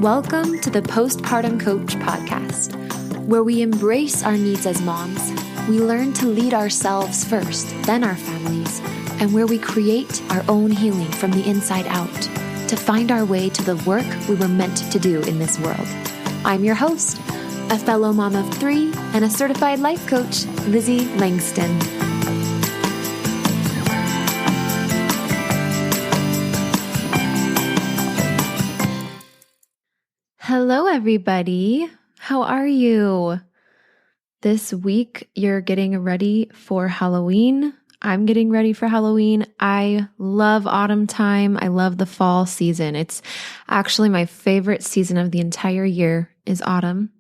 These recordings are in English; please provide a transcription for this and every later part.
Welcome to the Postpartum Coach podcast, where we embrace our needs as moms, we learn to lead ourselves first, then our families, and where we create our own healing from the inside out to find our way to the work we were meant to do in this world. I'm your host, a fellow mom of 3 and a certified life coach, Lizzie Langston. Hello, everybody. How are you? This week, you're getting ready for Halloween. I'm getting ready for Halloween. I love autumn time. I love the fall season. It's actually my favorite season of the entire year is autumn.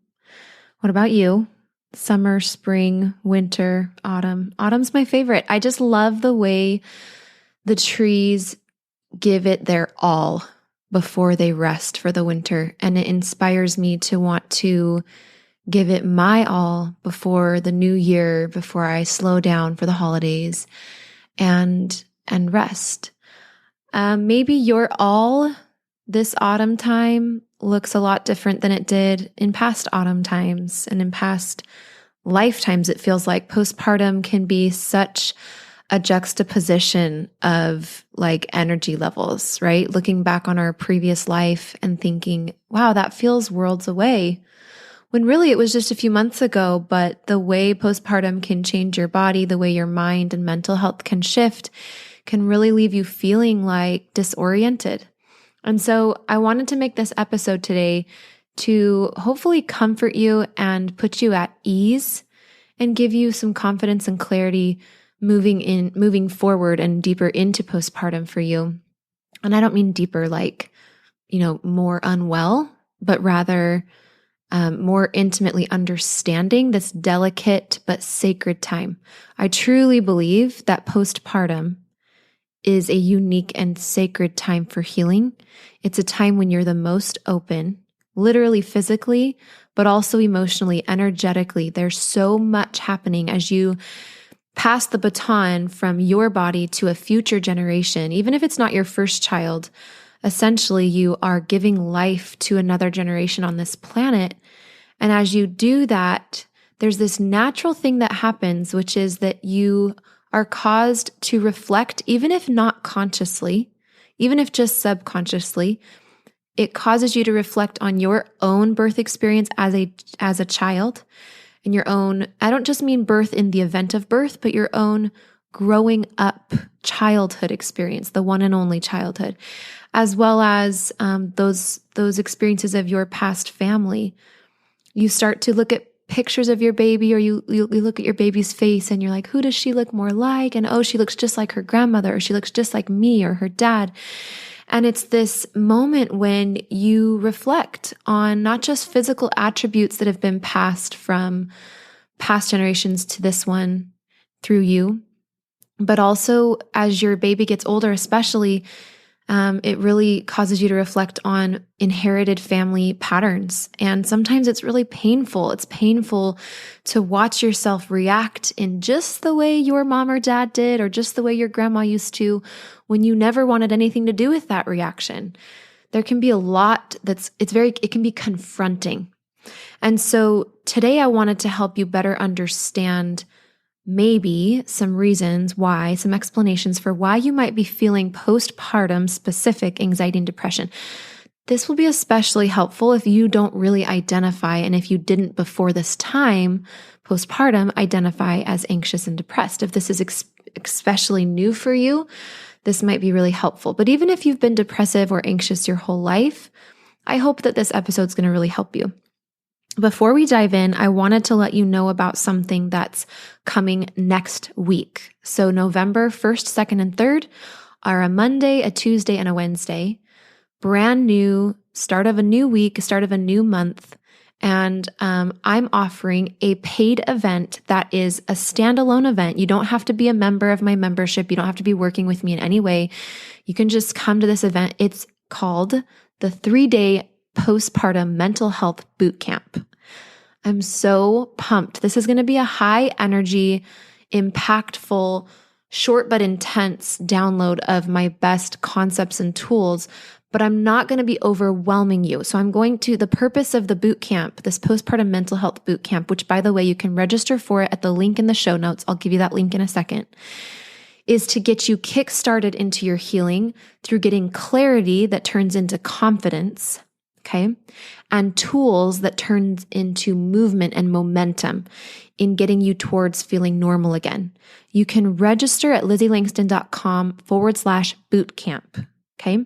What about you? Summer, spring, winter, autumn. Autumn's my favorite. I just love the way the trees give it their all before they rest for the winter. And it inspires me to want to give it my all before the new year, before I slow down for the holidays and rest. Maybe your all this autumn time looks a lot different than it did in past autumn times and in past lifetimes. It feels like postpartum can be such a juxtaposition of like energy levels, right? Looking back on our previous life and thinking, wow, that feels worlds away. When really it was just a few months ago, but the way postpartum can change your body, the way your mind and mental health can shift, can really leave you feeling like disoriented. And so I wanted to make this episode today to hopefully comfort you and put you at ease and give you some confidence and clarity moving forward and deeper into postpartum for you. And I don't mean deeper like, more unwell, but rather more intimately understanding this delicate but sacred time. I truly believe that postpartum is a unique and sacred time for healing. It's a time when you're the most open, literally physically, but also emotionally, energetically. There's so much happening as you pass the baton from your body to a future generation. Even if it's not your first child, essentially you are giving life to another generation on this planet. And as you do that, there's this natural thing that happens, which is that you are caused to reflect, even if not consciously, even if just subconsciously, it causes you to reflect on your own birth experience as a child. And your own, I don't just mean birth in the event of birth, but your own growing up childhood experience, the one and only childhood, as well as those experiences of your past family. You start to look at pictures of your baby, or you look at your baby's face and you're like, who does she look more like? And oh, she looks just like her grandmother, or she looks just like me or her dad. And it's this moment when you reflect on not just physical attributes that have been passed from past generations to this one through you, but also as your baby gets older, especially, it really causes you to reflect on inherited family patterns. And sometimes it's really painful. It's painful to watch yourself react in just the way your mom or dad did, or just the way your grandma used to, when you never wanted anything to do with that reaction. There can be a lot it can be confronting. And so today I wanted to help you better understand maybe some reasons why, some explanations for why you might be feeling postpartum specific anxiety and depression. This will be especially helpful if you don't really identify, and if you didn't before this time, postpartum, identify as anxious and depressed. If this is especially new for you, this might be really helpful. But even if you've been depressive or anxious your whole life, I hope that this episode is going to really help you. Before we dive in, I wanted to let you know about something that's coming next week. So November 1st, 2nd, and 3rd are a Monday, a Tuesday, and a Wednesday. Brand new, start of a new week, start of a new month. And I'm offering a paid event that is a standalone event. You don't have to be a member of my membership. You don't have to be working with me in any way. You can just come to this event. It's called the 3-day Postpartum Mental Health Boot Camp. I'm so pumped. This is going to be a high energy, impactful, short but intense download of my best concepts and tools but I'm not going to be overwhelming you. So the purpose of the boot camp, this postpartum mental health boot camp, which by the way, you can register for it at the link in the show notes. I'll give you that link in a second, is to get you kickstarted into your healing through getting clarity that turns into confidence, okay? And tools that turns into movement and momentum in getting you towards feeling normal again. You can register at lizzieLangston.com/bootcamp. Okay.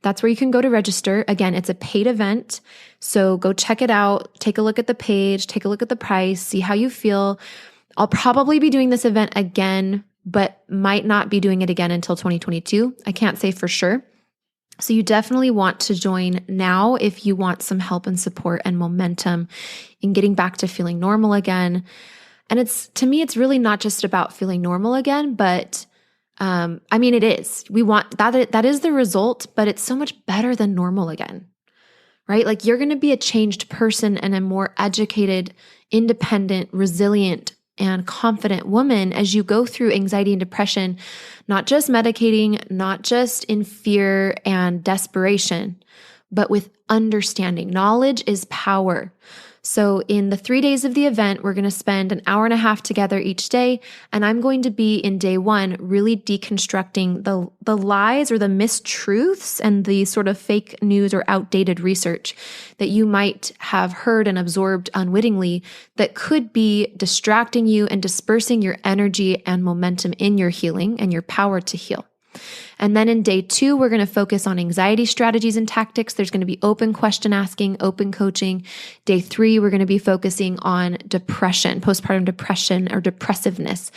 That's where you can go to register. Again, it's a paid event. So go check it out. Take a look at the page, take a look at the price, see how you feel. I'll probably be doing this event again, but might not be doing it again until 2022. I can't say for sure. So you definitely want to join now if you want some help and support and momentum in getting back to feeling normal again. And to me, it's really not just about feeling normal again, but it is. We want that. That is the result, but it's so much better than normal again, right? Like you're going to be a changed person and a more educated, independent, resilient, and confident woman as you go through anxiety and depression, not just medicating, not just in fear and desperation, but with understanding. Knowledge is power. So in the 3 days of the event, we're going to spend an hour and a half together each day. And I'm going to be in day one, really deconstructing the lies or the mistruths and the sort of fake news or outdated research that you might have heard and absorbed unwittingly that could be distracting you and dispersing your energy and momentum in your healing and your power to heal. And then in day 2, we're going to focus on anxiety strategies and tactics. There's going to be open question asking, open coaching. Day 3, we're going to be focusing on depression, postpartum depression or depressiveness,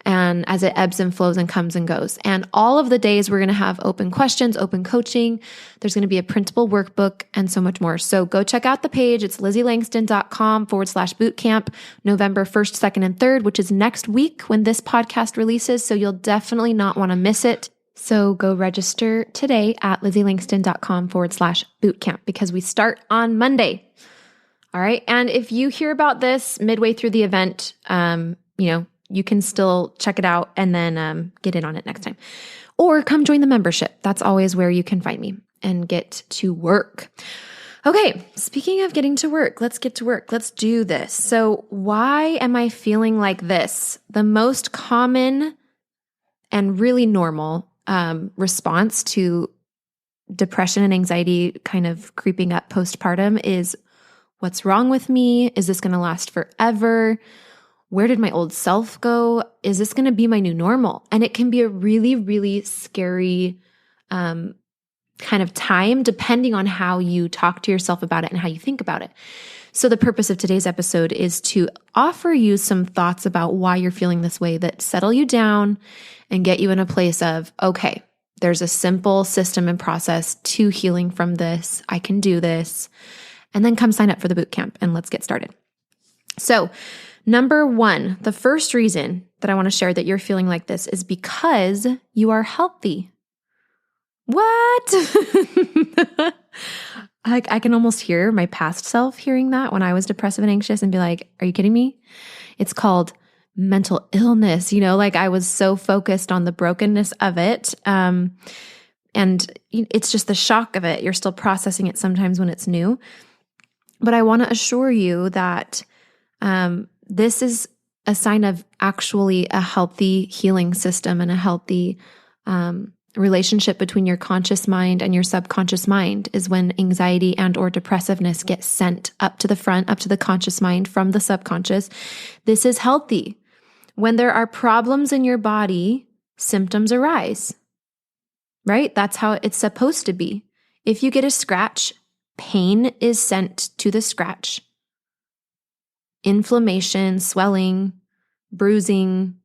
and as it ebbs and flows and comes and goes. And all of the days we're going to have open questions, open coaching. There's going to be a printable workbook and so much more. So go check out the page. It's lizzieLangston.com/bootcamp, November 1st, 2nd, and 3rd, which is next week when this podcast releases. So you'll definitely not want to miss it. So go register today at lizzieLangston.com/bootcamp because we start on Monday. All right. And if you hear about this midway through the event, you can still check it out and then get in on it next time. Or come join the membership. That's always where you can find me and get to work. Okay, speaking of getting to work, let's get to work. Let's do this. So why am I feeling like this? The most common and really normal response to depression and anxiety kind of creeping up postpartum is, what's wrong with me? Is this going to last forever? Where did my old self go? Is this going to be my new normal? And it can be a really, really scary kind of time depending on how you talk to yourself about it and how you think about it. So the purpose of today's episode is to offer you some thoughts about why you're feeling this way that settle you down and get you in a place of, okay, there's a simple system and process to healing from this. I can do this. And then come sign up for the bootcamp and let's get started. So number 1, the first reason that I want to share that you're feeling like this is because you are healthy. What? I can almost hear my past self hearing that when I was depressive and anxious and be like, are you kidding me? It's called mental illness. Like I was so focused on the brokenness of it. And it's just the shock of it. You're still processing it sometimes when it's new. But I want to assure you that this is a sign of actually a healthy healing system and a healthy relationship between your conscious mind and your subconscious mind is when anxiety and or depressiveness gets sent up to the front, up to the conscious mind from the subconscious. This is healthy. When there are problems in your body, symptoms arise, right? That's how it's supposed to be. If you get a scratch, pain is sent to the scratch. Inflammation, swelling, bruising,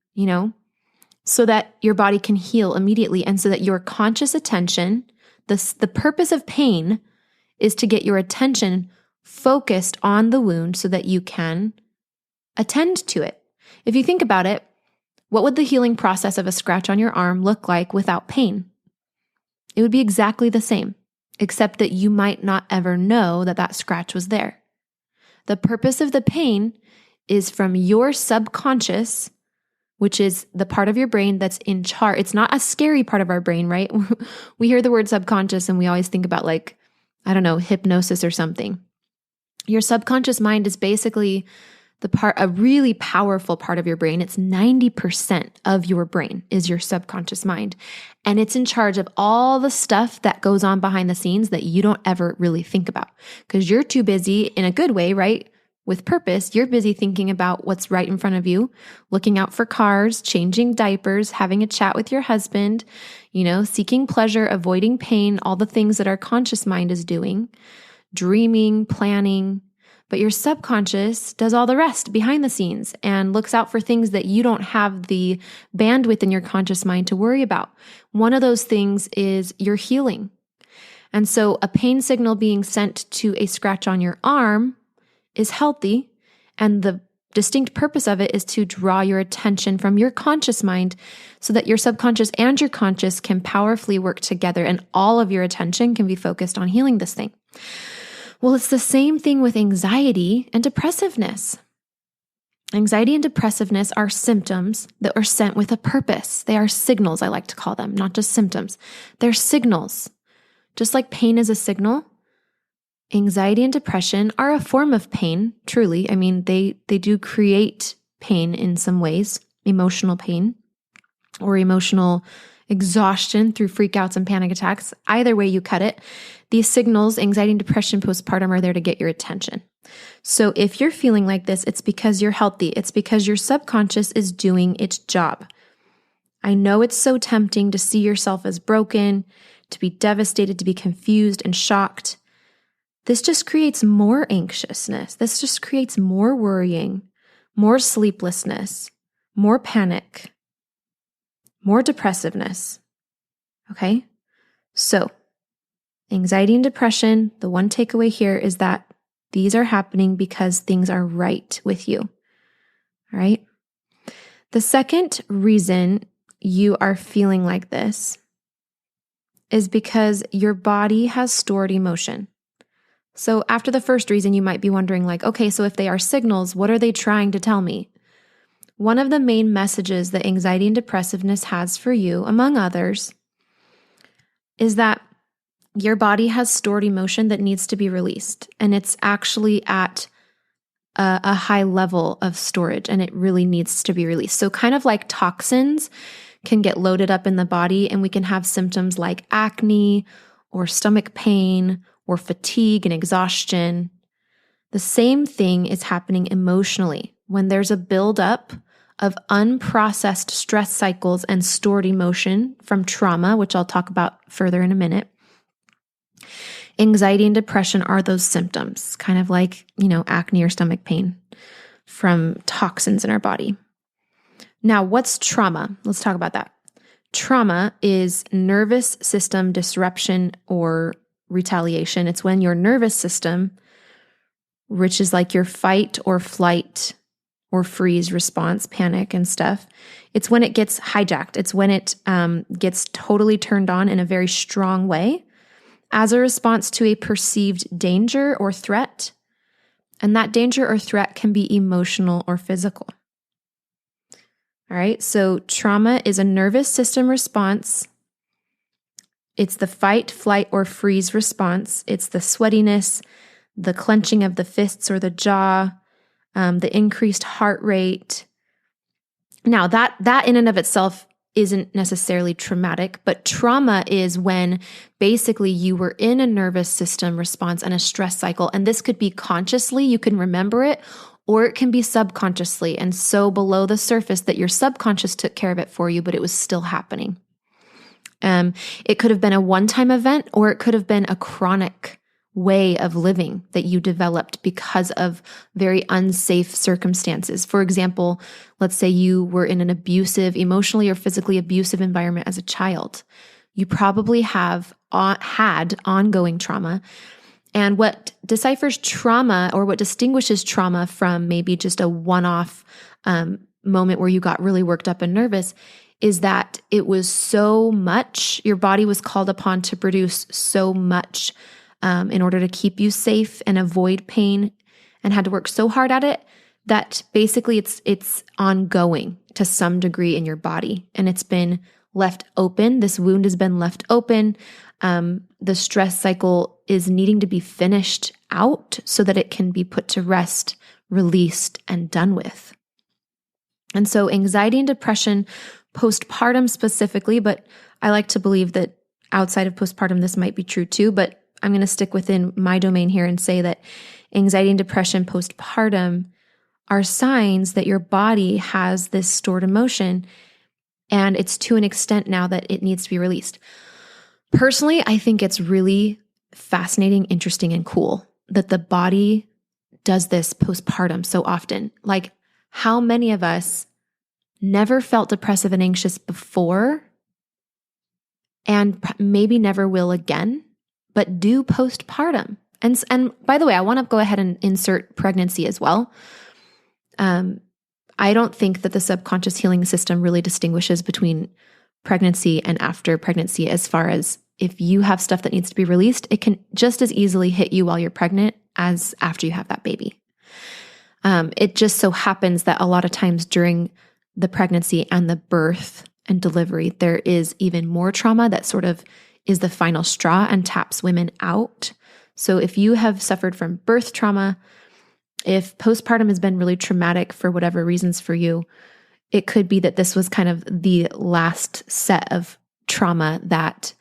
so that your body can heal immediately and so that your conscious attention, the purpose of pain is to get your attention focused on the wound so that you can attend to it. If you think about it, what would the healing process of a scratch on your arm look like without pain? It would be exactly the same, except that you might not ever know that that scratch was there. The purpose of the pain is from your subconscious which is the part of your brain that's in charge. It's not a scary part of our brain, right? We hear the word subconscious and we always think about like, I don't know, hypnosis or something. Your subconscious mind is basically a really powerful part of your brain. It's 90% of your brain is your subconscious mind. And it's in charge of all the stuff that goes on behind the scenes that you don't ever really think about because you're too busy in a good way, right? With purpose, you're busy thinking about what's right in front of you, looking out for cars, changing diapers, having a chat with your husband, seeking pleasure, avoiding pain, all the things that our conscious mind is doing, dreaming, planning. But your subconscious does all the rest behind the scenes and looks out for things that you don't have the bandwidth in your conscious mind to worry about. One of those things is your healing. And so a pain signal being sent to a scratch on your arm is healthy. And the distinct purpose of it is to draw your attention from your conscious mind so that your subconscious and your conscious can powerfully work together and all of your attention can be focused on healing this thing. Well, it's the same thing with anxiety and depressiveness. Anxiety and depressiveness are symptoms that are sent with a purpose. They are signals, I like to call them, not just symptoms. They're signals. Just like pain is a signal, anxiety and depression are a form of pain, truly. I mean, they do create pain in some ways, emotional pain or emotional exhaustion through freakouts and panic attacks. Either way you cut it, these signals, anxiety and depression postpartum, are there to get your attention. So if you're feeling like this, it's because you're healthy. It's because your subconscious is doing its job. I know it's so tempting to see yourself as broken, to be devastated, to be confused and shocked. This just creates more anxiousness. This just creates more worrying, more sleeplessness, more panic, more depressiveness. Okay? So, anxiety and depression, the one takeaway here is that these are happening because things are right with you. All right? The second reason you are feeling like this is because your body has stored emotion. So after the first reason, you might be wondering like, okay, so if they are signals, what are they trying to tell me? One of the main messages that anxiety and depressiveness has for you, among others, is that your body has stored emotion that needs to be released. And it's actually at a high level of storage and it really needs to be released. So kind of like toxins can get loaded up in the body and we can have symptoms like acne or stomach pain or fatigue and exhaustion. The same thing is happening emotionally when there's a buildup of unprocessed stress cycles and stored emotion from trauma, which I'll talk about further in a minute. Anxiety and depression are those symptoms, kind of like, acne or stomach pain from toxins in our body. Now, what's trauma? Let's talk about that. Trauma is nervous system disruption or retaliation. It's when your nervous system, which is like your fight or flight or freeze response, panic and stuff, it's when it gets hijacked. It's when it gets totally turned on in a very strong way as a response to a perceived danger or threat. And that danger or threat can be emotional or physical. All right, so trauma is a nervous system response. It's the fight, flight, or freeze response. It's the sweatiness, the clenching of the fists or the jaw, the increased heart rate. Now, that in and of itself isn't necessarily traumatic, but trauma is when basically you were in a nervous system response and a stress cycle, and this could be consciously, you can remember it, or it can be subconsciously and so below the surface that your subconscious took care of it for you, but it was still happening. It could have been a one-time event, or it could have been a chronic way of living that you developed because of very unsafe circumstances. For example, let's say you were in an abusive, emotionally or physically abusive environment as a child. You probably have had ongoing trauma. And what deciphers trauma, or what distinguishes trauma from maybe just a one-off moment where you got really worked up and nervous, is that it was so much, your body was called upon to produce so much in order to keep you safe and avoid pain, and had to work so hard at it that basically it's ongoing to some degree in your body, and it's been left open. This wound has been left open. The stress cycle is needing to be finished out so that it can be put to rest, released, and done with. And so anxiety and depression, postpartum specifically, but I like to believe that outside of postpartum, this might be true too, but I'm going to stick within my domain here and say that anxiety and depression postpartum are signs that your body has this stored emotion, and it's to an extent now that it needs to be released. Personally, I think it's really fascinating, interesting, and cool that the body does this postpartum so often. Like, how many of us never felt depressive and anxious before and maybe never will again, but do postpartum? And by the way, I want to go ahead and insert pregnancy as well. I don't think that the subconscious healing system really distinguishes between pregnancy and after pregnancy, as far as if you have stuff that needs to be released, it can just as easily hit you while you're pregnant as after you have that baby. It just so happens that a lot of times during the pregnancy and the birth and delivery, there is even more trauma that sort of is the final straw and taps women out. So if you have suffered from birth trauma, if postpartum has been really traumatic for whatever reasons for you, it could be that this was kind of the last set of trauma that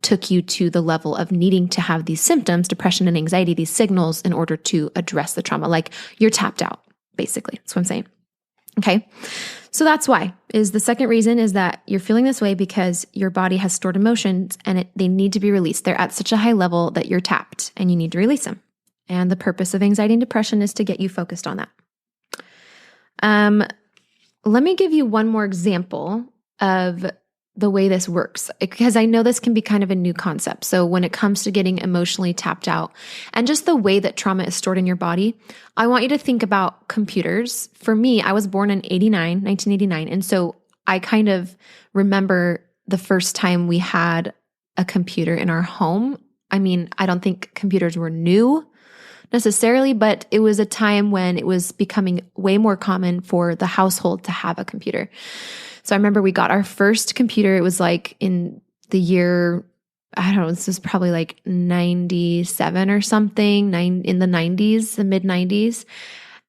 took you to the level of needing to have these symptoms, depression and anxiety, these signals in order to address the trauma. Like, you're tapped out, basically. That's what I'm saying. Okay. So that's why is the second reason is that you're feeling this way because your body has stored emotions and they need to be released. They're at such a high level that you're tapped and you need to release them. And the purpose of anxiety and depression is to get you focused on that. Let me give you one more example of the way this works, because I know this can be kind of a new concept. So when it comes to getting emotionally tapped out and just the way that trauma is stored in your body, I want you to think about computers. For me, I was born in 1989. And so I kind of remember the first time we had a computer in our home. I mean, I don't think computers were new necessarily, but it was a time when it was becoming way more common for the household to have a computer. So I remember we got our first computer. It was like in the year, I don't know, this was probably like 97 or something, in the 90s, the mid 90s.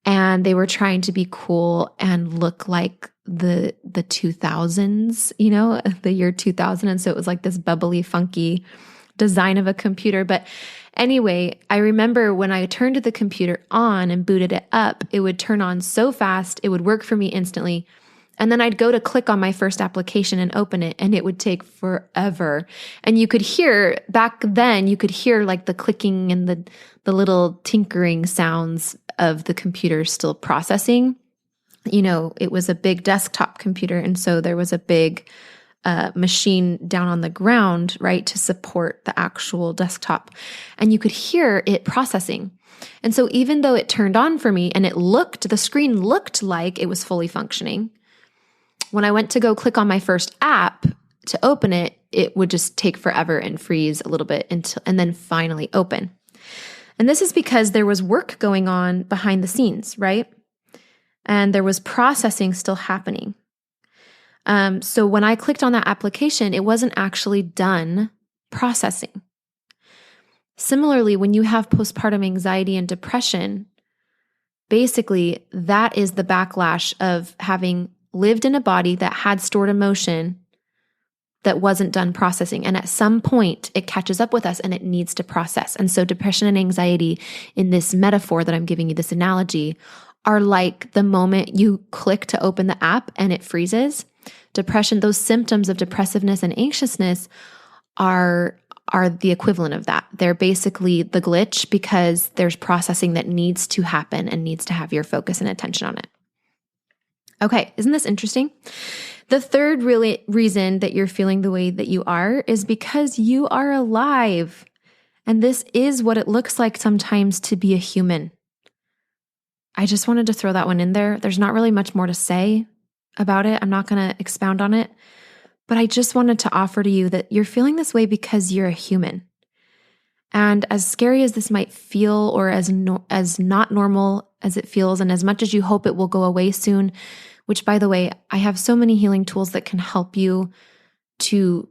And they were trying to be cool and look like the 2000s, you know, the year 2000. And so it was like this bubbly, funky design of a computer. But anyway, I remember when I turned the computer on and booted it up, it would turn on so fast, it would work for me instantly. And then I'd go to click on my first application and open it, and it would take forever. And you could hear, back then, you could hear like the clicking and the little tinkering sounds of the computer still processing. You know, it was a big desktop computer, and so there was a big machine down on the ground, right, to support the actual desktop. And you could hear it processing. And so even though it turned on for me and the screen looked like it was fully functioning, when I went to go click on my first app to open it, it would just take forever and freeze a little bit and then finally open. And this is because there was work going on behind the scenes, right? And there was processing still happening. So when I clicked on that application, it wasn't actually done processing. Similarly, when you have postpartum anxiety and depression, basically that is the backlash of having lived in a body that had stored emotion that wasn't done processing. And at some point, it catches up with us and it needs to process. And so depression and anxiety, in this metaphor that I'm giving you, this analogy, are like the moment you click to open the app and it freezes. Depression, those symptoms of depressiveness and anxiousness are the equivalent of that. They're basically the glitch because there's processing that needs to happen and needs to have your focus and attention on it. Okay, isn't this interesting? The third reason that you're feeling the way that you are is because you are alive. And this is what it looks like sometimes to be a human. I just wanted to throw that one in there. There's not really much more to say about it. I'm not going to expound on it. But I just wanted to offer to you that you're feeling this way because you're a human. And as scary as this might feel, or as not normal as it feels and as much as you hope it will go away soon, which by the way, I have so many healing tools that can help you to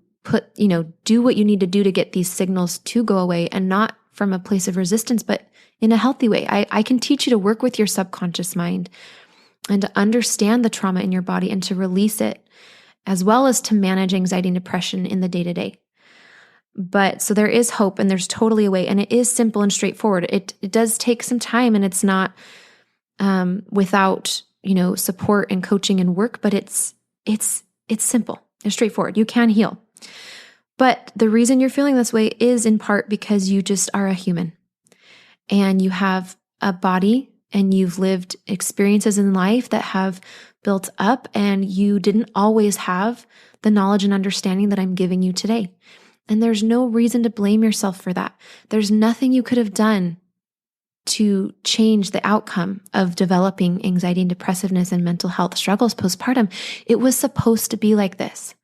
do what you need to do to get these signals to go away, and not from a place of resistance, but in a healthy way. I can teach you to work with your subconscious mind and to understand the trauma in your body and to release it, as well as to manage anxiety and depression in the day-to-day. But so there is hope, and there's totally a way, and it is simple and straightforward. It does take some time, and it's not without support and coaching and work, but it's simple. It's straightforward. You can heal. But the reason you're feeling this way is in part because you just are a human, and you have a body, and you've lived experiences in life that have built up, and you didn't always have the knowledge and understanding that I'm giving you today. And there's no reason to blame yourself for that. There's nothing you could have done to change the outcome of developing anxiety and depressiveness and mental health struggles postpartum. It was supposed to be like this.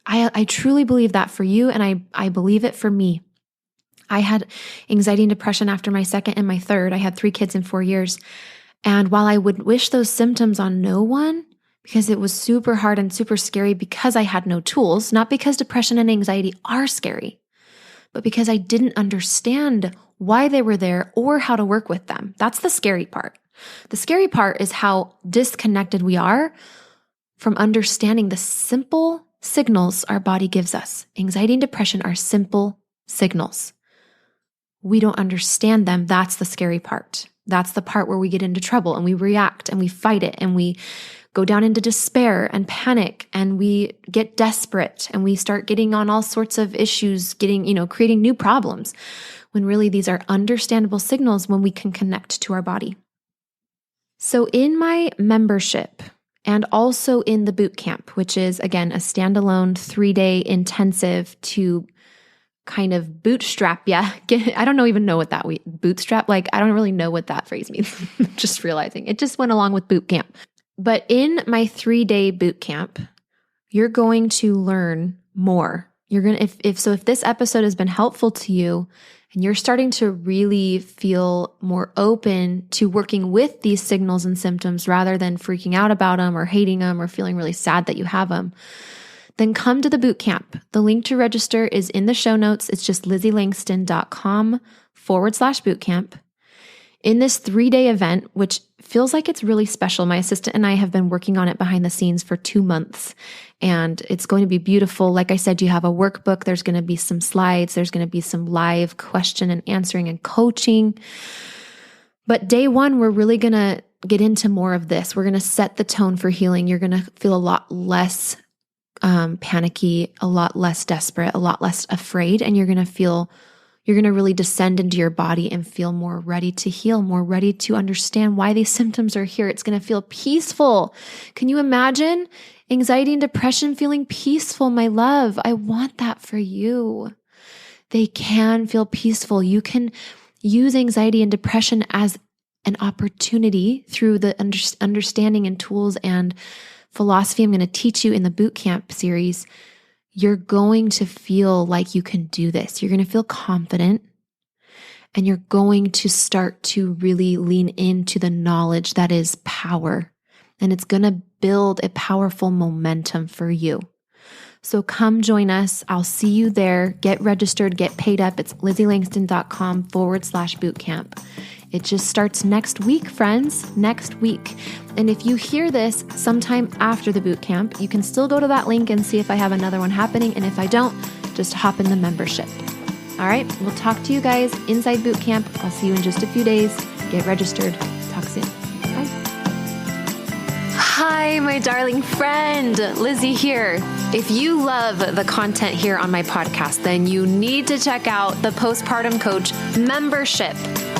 I truly believe that for you, and I believe it for me. I had anxiety and depression after my second and my third. I had 3 kids in 4 years. And while I would wish those symptoms on no one, because it was super hard and super scary because I had no tools, not because depression and anxiety are scary, but because I didn't understand why they were there or how to work with them. That's the scary part. The scary part is how disconnected we are from understanding the simple signals our body gives us. Anxiety and depression are simple signals. We don't understand them. That's the scary part. That's the part where we get into trouble and we react and we fight it and we go down into despair and panic and we get desperate and we start getting on all sorts of issues, creating new problems, when really these are understandable signals when we can connect to our body. So in my membership, and also in the boot camp, which is, again, a standalone 3-day intensive to kind of bootstrap, I don't even know what that bootstrap, I don't really know what that phrase means. Just realizing it just went along with boot camp. But in my 3-day boot camp, you're going to learn more. You're going to, if this episode has been helpful to you, and you're starting to really feel more open to working with these signals and symptoms rather than freaking out about them or hating them or feeling really sad that you have them, then come to the boot camp. The link to register is in the show notes. It's just LizzieLangston.com/bootcamp. In this 3-day event, which feels like it's really special, my assistant and I have been working on it behind the scenes for 2 months, and it's going to be beautiful. Like I said, you have a workbook. There's going to be some slides. There's going to be some live question and answering and coaching. But day 1, we're really going to get into more of this. We're going to set the tone for healing. You're going to feel a lot less panicky, a lot less desperate, a lot less afraid, and you're going to really descend into your body and feel more ready to heal, more ready to understand why these symptoms are here. It's going to feel peaceful. Can you imagine anxiety and depression feeling peaceful, my love? I want that for you. They can feel peaceful. You can use anxiety and depression as an opportunity through the understanding and tools and philosophy I'm going to teach you in the bootcamp series. You're going to feel like you can do this. You're going to feel confident, and you're going to start to really lean into the knowledge that is power, and it's going to build a powerful momentum for you. So come join us. I'll see you there. Get registered, get paid up. It's LizzieLangston.com/bootcamp. It just starts next week, friends, next week. And if you hear this sometime after the boot camp, you can still go to that link and see if I have another one happening. And if I don't, just hop in the membership. All right, we'll talk to you guys inside boot camp. I'll see you in just a few days. Get registered. Talk soon. Bye. Hi, my darling friend. Lizzie here. If you love the content here on my podcast, then you need to check out the Postpartum Coach membership.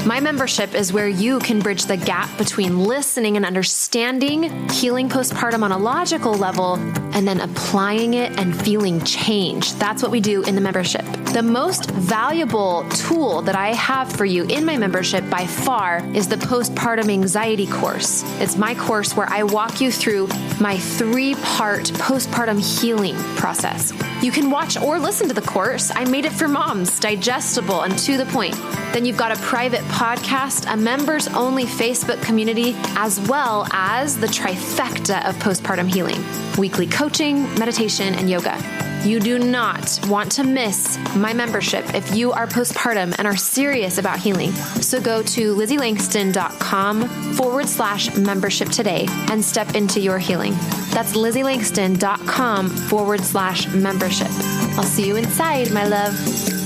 My membership is where you can bridge the gap between listening and understanding healing postpartum on a logical level and then applying it and feeling change. That's what we do in the membership. The most valuable tool that I have for you in my membership by far is the Postpartum Anxiety course. It's my course where I walk you through my 3-part postpartum healing process. You can watch or listen to the course. I made it for moms, digestible and to the point. Then you've got a private podcast, a members only Facebook community, as well as the trifecta of postpartum healing: weekly coaching, meditation, and yoga. You do not want to miss my membership if you are postpartum and are serious about healing. So go to LizzieLangston.com/membership today and step into your healing. That's LizzieLangston.com/membership. I'll see you inside, my love.